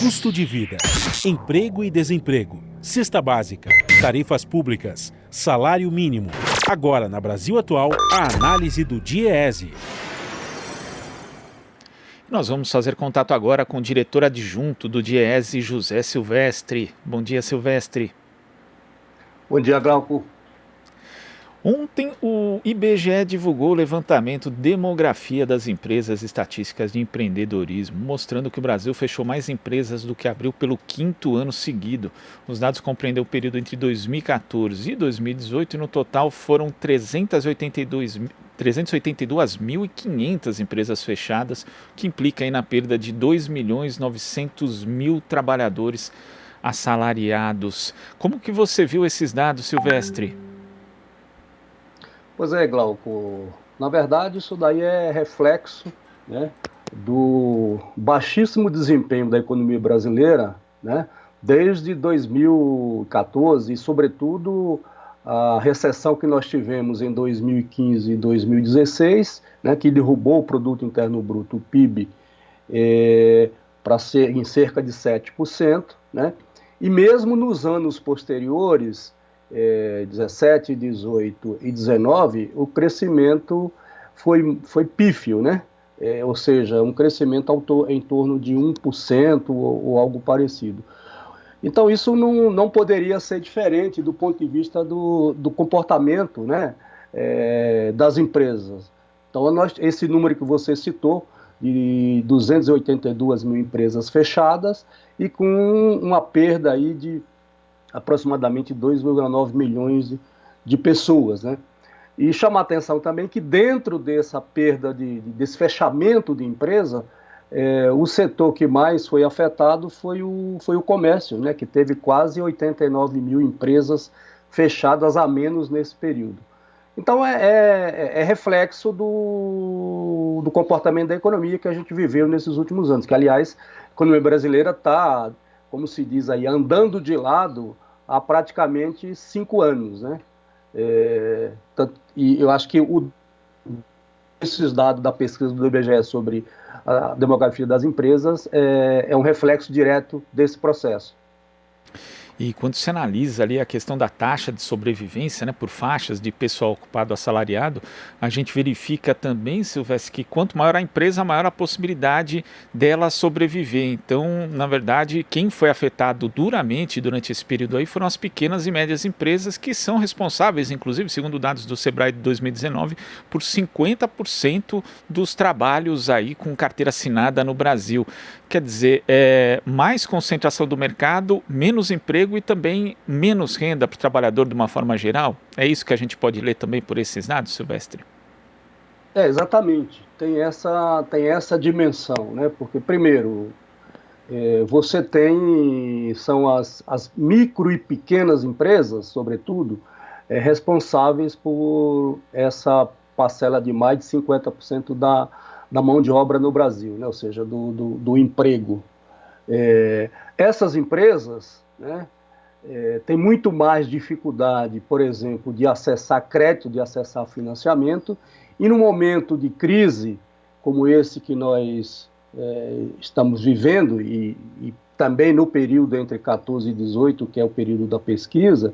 Custo de vida, emprego e desemprego, cesta básica, tarifas públicas, salário mínimo. Agora, na Brasil Atual, a análise do DIEESE. Nós vamos fazer contato agora com o diretor adjunto do DIEESE, José Silvestre. Bom dia, Silvestre. Bom dia, Glauco. Ontem, o IBGE divulgou o levantamento Demografia das Empresas Estatísticas de Empreendedorismo, mostrando que o Brasil fechou mais empresas do que abriu pelo 5º ano seguido. Os dados compreendem o período entre 2014 e 2018 e, no total, foram 382.500 empresas fechadas, o que implica aí na perda de 2.900.000 trabalhadores assalariados. Como que você viu esses dados, Silvestre? Pois é, Glauco. Na verdade, isso daí é reflexo, né, do baixíssimo desempenho da economia brasileira, né, desde 2014 e, sobretudo, a recessão que nós tivemos em 2015 e 2016, né, que derrubou o Produto Interno Bruto, o PIB, para ser em cerca de 7%, né, e mesmo nos anos posteriores, 17, 18 e 19, o crescimento foi pífio, né? Ou seja, um crescimento em torno de 1% ou algo parecido. Então, isso não poderia ser diferente do ponto de vista do comportamento, né, das empresas. Então, esse número que você citou, de 282 mil empresas fechadas e com uma perda aí de aproximadamente 2,9 milhões de pessoas, né? E chama a atenção também que dentro dessa perda, desse fechamento de empresa, o setor que mais foi afetado foi o comércio, né? Que teve quase 89 mil empresas fechadas a menos nesse período. Então é reflexo do comportamento da economia que a gente viveu nesses últimos anos, que aliás a economia brasileira está, como se diz aí, andando de lado há praticamente 5 anos, né? E eu acho que esses dados da pesquisa do IBGE sobre a demografia das empresas é um reflexo direto desse processo. E quando se analisa ali a questão da taxa de sobrevivência, né, por faixas de pessoal ocupado assalariado, a gente verifica também, Silvestre, que quanto maior a empresa, maior a possibilidade dela sobreviver. Então, na verdade, quem foi afetado duramente durante esse período aí foram as pequenas e médias empresas, que são responsáveis, inclusive, segundo dados do Sebrae de 2019, por 50% dos trabalhos aí com carteira assinada no Brasil. Quer dizer, mais concentração do mercado, menos emprego e também menos renda para o trabalhador de uma forma geral? É isso que a gente pode ler também por esses dados, Silvestre? Exatamente. Tem essa dimensão, né? Porque, primeiro, você são as micro e pequenas empresas, sobretudo, responsáveis por essa parcela de mais de 50% da mão de obra no Brasil, né? Ou seja, do emprego. Essas empresas, né, têm muito mais dificuldade, por exemplo, de acessar crédito, de acessar financiamento, e no momento de crise, como esse que nós estamos vivendo, e também no período entre 14 e 18, que é o período da pesquisa,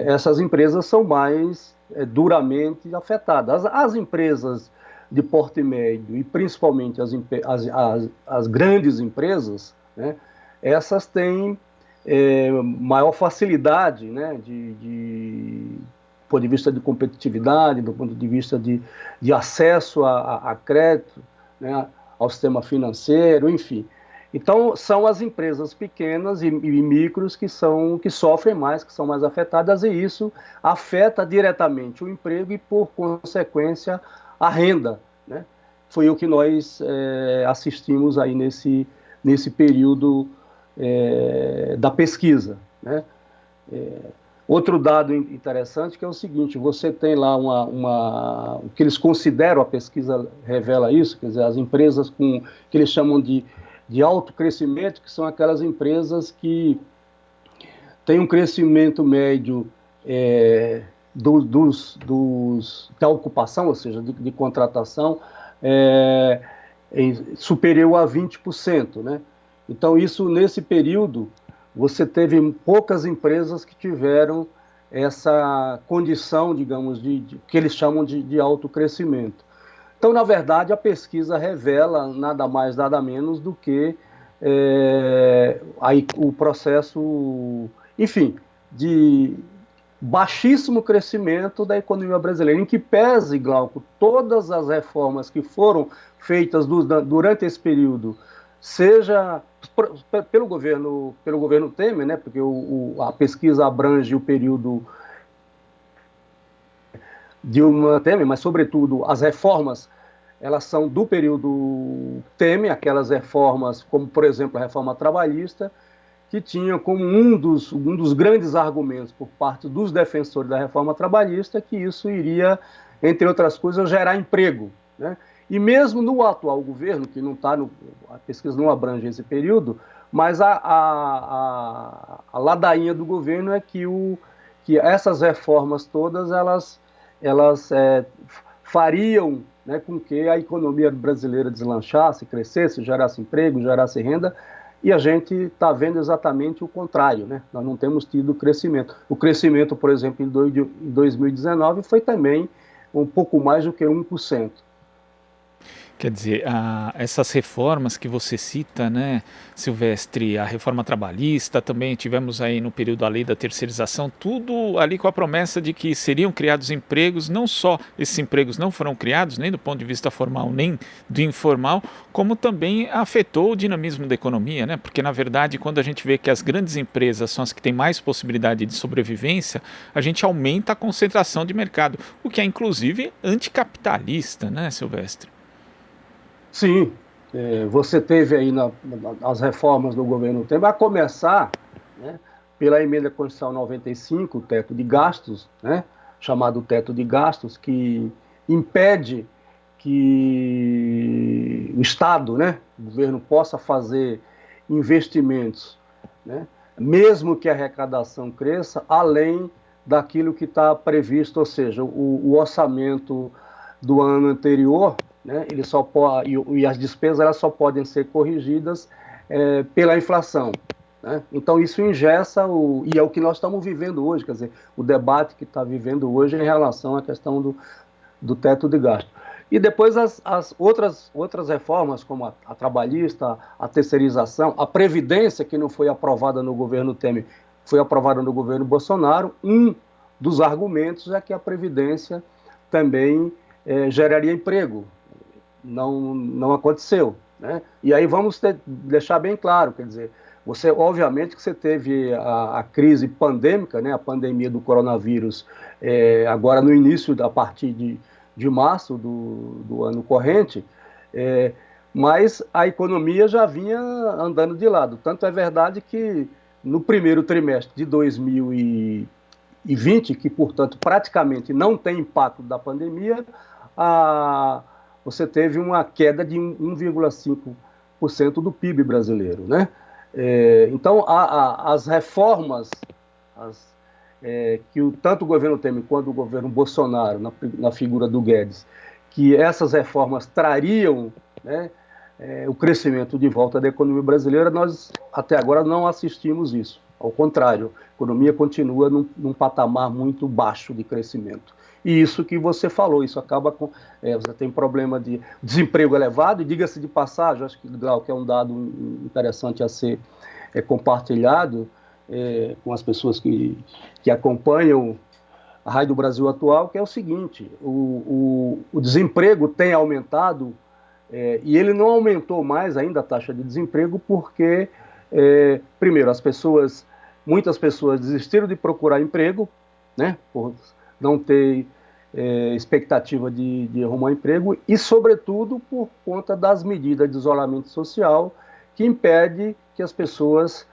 essas empresas são mais duramente afetadas. As empresas de porte médio e principalmente as grandes empresas, né, essas têm maior facilidade, né, do ponto de vista de competitividade, do ponto de vista de acesso a crédito, né, ao sistema financeiro, enfim. Então, são as empresas pequenas e micros que sofrem mais, que são mais afetadas, e isso afeta diretamente o emprego e, por consequência, a renda, né? Foi o que nós assistimos aí nesse período da pesquisa, né? Outro dado interessante que é o seguinte: você tem lá o que eles consideram, a pesquisa revela isso, quer dizer, as empresas que eles chamam de alto crescimento, que são aquelas empresas que têm um crescimento médio da ocupação, ou seja, de contratação, superior a 20%, né? Então, isso, nesse período, você teve poucas empresas que tiveram essa condição, digamos, que eles chamam de alto crescimento. Então, na verdade, a pesquisa revela nada mais, nada menos do que aí, o processo, enfim, de baixíssimo crescimento da economia brasileira, em que pese, Glauco, todas as reformas que foram feitas durante esse período, seja pelo governo Temer, né, porque a pesquisa abrange o período Dilma Temer, mas, sobretudo, as reformas, elas são do período Temer, aquelas reformas, como, por exemplo, a reforma trabalhista, que tinha como um dos grandes argumentos por parte dos defensores da reforma trabalhista que isso iria, entre outras coisas, gerar emprego, né? E mesmo no atual governo, que não está a pesquisa não abrange esse período, mas a ladainha do governo é que essas reformas todas elas fariam, né, com que a economia brasileira deslanchasse, crescesse, gerasse emprego, gerasse renda, e a gente está vendo exatamente o contrário, né? Nós não temos tido crescimento. O crescimento, por exemplo, em 2019 foi também um pouco mais do que 1%. Quer dizer, essas reformas que você cita, né, Silvestre, a reforma trabalhista, também tivemos aí no período a lei da terceirização, tudo ali com a promessa de que seriam criados empregos, não só esses empregos não foram criados, nem do ponto de vista formal, nem do informal, como também afetou o dinamismo da economia, né? Porque, na verdade, quando a gente vê que as grandes empresas são as que têm mais possibilidade de sobrevivência, a gente aumenta a concentração de mercado, o que é, inclusive, anticapitalista, né, Silvestre? Sim, você teve aí as reformas do governo Temer, a começar, né, pela emenda constitucional 95, o teto de gastos, né, chamado teto de gastos, que impede que o Estado, né, o governo, possa fazer investimentos, né, mesmo que a arrecadação cresça, além daquilo que está previsto, ou seja, o orçamento do ano anterior, né, ele só pode, e as despesas elas só podem ser corrigidas pela inflação, né? Então isso engessa, e é o que nós estamos vivendo hoje, quer dizer, o debate que está vivendo hoje em relação à questão do teto de gasto. E depois as outras reformas, como a trabalhista, a terceirização, a Previdência, que não foi aprovada no governo Temer, foi aprovada no governo Bolsonaro. Um dos argumentos é que a Previdência também geraria emprego. Não aconteceu, né? E aí vamos deixar bem claro, quer dizer, obviamente que você teve a crise pandêmica, né, a pandemia do coronavírus, agora no início, a partir de março do ano corrente, mas a economia já vinha andando de lado. Tanto é verdade que no primeiro trimestre de 2020, que, portanto, praticamente não tem impacto da pandemia, você teve uma queda de 1,5% do PIB brasileiro, né? Então, as reformas que tanto o governo Temer quanto o governo Bolsonaro, na figura do Guedes, que essas reformas trariam, né, o crescimento de volta da economia brasileira, nós até agora não assistimos isso. Ao contrário, a economia continua num patamar muito baixo de crescimento. E isso que você falou, isso acaba com... você tem problema de desemprego elevado, e diga-se de passagem, acho que, Glauco, é um dado interessante a ser compartilhado com as pessoas que acompanham a Rádio Brasil Atual, que é o seguinte: o desemprego tem aumentado, e ele não aumentou mais ainda a taxa de desemprego porque, primeiro, muitas pessoas desistiram de procurar emprego, né, por não ter expectativa de arrumar emprego, e, sobretudo, por conta das medidas de isolamento social que impede que as pessoas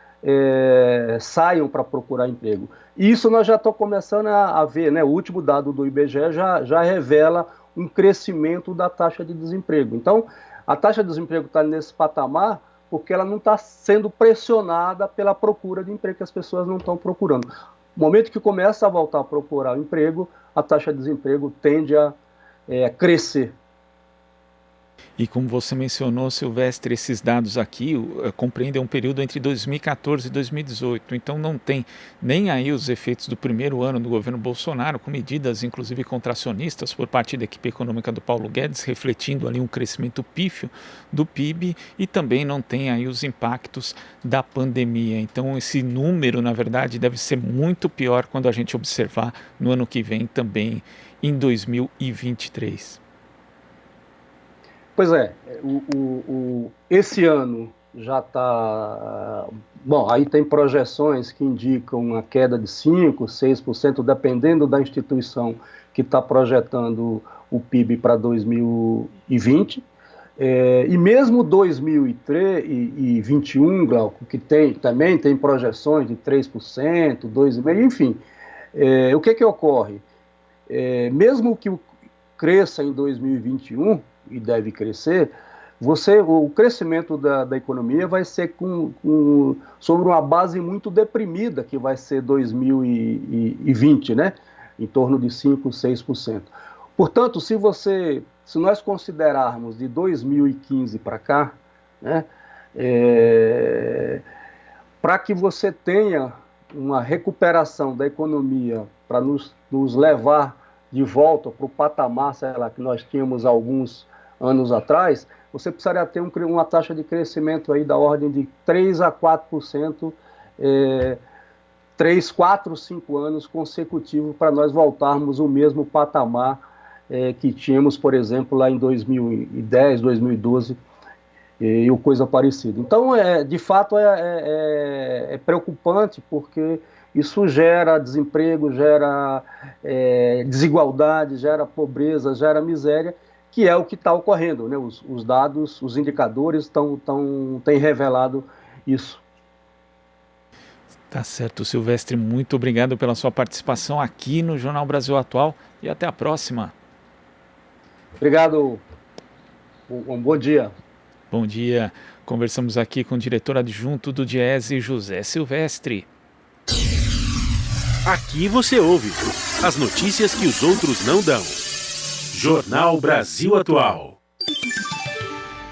saiam para procurar emprego. E isso nós já estamos começando a ver, né? O último dado do IBGE já revela um crescimento da taxa de desemprego. Então, a taxa de desemprego está nesse patamar porque ela não está sendo pressionada pela procura de emprego, que as pessoas não estão procurando. No momento que começa a voltar a procurar emprego, a taxa de desemprego tende a crescer. E como você mencionou, Silvestre, esses dados aqui compreendem um período entre 2014 e 2018, então não tem nem aí os efeitos do primeiro ano do governo Bolsonaro, com medidas inclusive contracionistas por parte da equipe econômica do Paulo Guedes, refletindo ali um crescimento pífio do PIB, e também não tem aí os impactos da pandemia. Então esse número, na verdade, deve ser muito pior quando a gente observar no ano que vem, também em 2023. Pois é, esse ano já está... Bom, aí tem projeções que indicam uma queda de 5%, 6%, dependendo da instituição que está projetando o PIB para 2020. E mesmo 2021, Glauco, que também tem projeções de 3%, 2,5%, enfim. O que ocorre? Mesmo que cresça em 2021, e deve crescer, o crescimento da economia vai ser sobre uma base muito deprimida, que vai ser 2020, né? Em torno de 5%, 6%. Portanto, se nós considerarmos de 2015 para cá, né, para que você tenha uma recuperação da economia para nos levar de volta para o patamar, sei lá, que nós tínhamos alguns anos atrás, você precisaria ter uma taxa de crescimento aí da ordem de 3 a 4%, 3, 4, 5 anos consecutivos para nós voltarmos ao mesmo patamar que tínhamos, por exemplo, lá em 2010, 2012 e coisa parecida. Então, de fato, é preocupante, porque isso gera desemprego, gera desigualdade, gera pobreza, gera miséria, que é o que está ocorrendo, né? Os dados, os indicadores têm revelado isso. Tá certo, Silvestre, muito obrigado pela sua participação aqui no Jornal Brasil Atual e até a próxima. Obrigado, um bom dia. Bom dia, conversamos aqui com o diretor adjunto do Diese, José Silvestre. Aqui você ouve as notícias que os outros não dão. Jornal Brasil Atual.